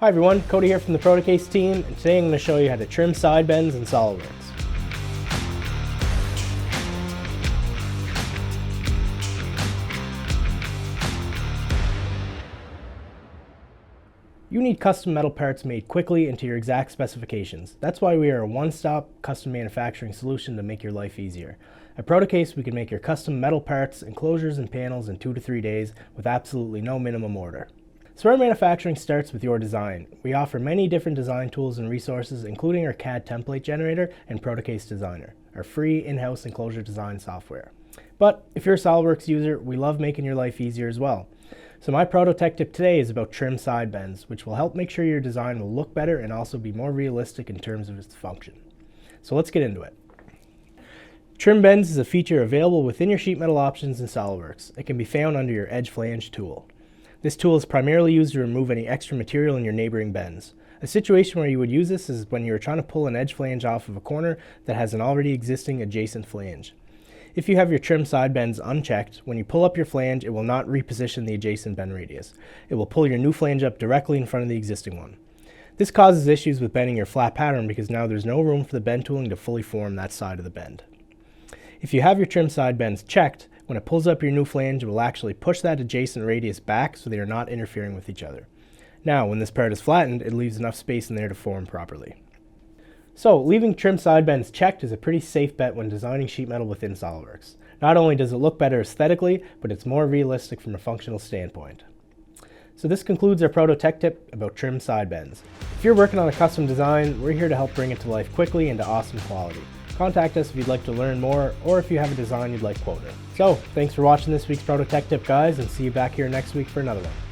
Hi everyone, Cody here from the Protocase team, and today I'm going to show you how to trim side bends in SolidWorks. You need custom metal parts made quickly and to your exact specifications. That's why we are a one-stop custom manufacturing solution to make your life easier. At Protocase, we can make your custom metal parts, enclosures, and panels in 2 to 3 days with absolutely no minimum order. So our manufacturing starts with your design. We offer many different design tools and resources, including our CAD template generator and Protocase Designer, our free in-house enclosure design software. But if you're a SolidWorks user, we love making your life easier as well. So my Proto Tech Tip today is about trim side bends, which will help make sure your design will look better and also be more realistic in terms of its function. So let's get into it. Trim bends is a feature available within your sheet metal options in SolidWorks. It can be found under your edge flange tool. This tool is primarily used to remove any extra material in your neighboring bends. A situation where you would use this is when you are trying to pull an edge flange off of a corner that has an already existing adjacent flange. If you have your trim side bends unchecked, when you pull up your flange, it will not reposition the adjacent bend radius. It will pull your new flange up directly in front of the existing one. This causes issues with bending your flat pattern because now there's no room for the bend tooling to fully form that side of the bend. If you have your trim side bends checked, when it pulls up your new flange, it will actually push that adjacent radius back so they are not interfering with each other. Now, when this part is flattened, it leaves enough space in there to form properly. So, leaving trim side bends checked is a pretty safe bet when designing sheet metal within SolidWorks. Not only does it look better aesthetically, but it's more realistic from a functional standpoint. So this concludes our Proto Tech Tip about trim side bends. If you're working on a custom design, we're here to help bring it to life quickly and to awesome quality. Contact us if you'd like to learn more, or if you have a design you'd like quoted. So, thanks for watching this week's Proto Tech Tip, guys, and see you back here next week for another one.